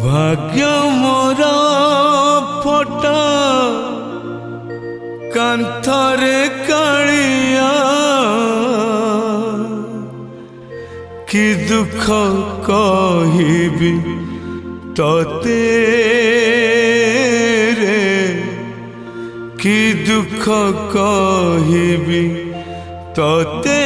भाग्य मोरा फटा कांथरे कालिया कि दुख कहिबी तोते रे कि दुख कहिबी तोते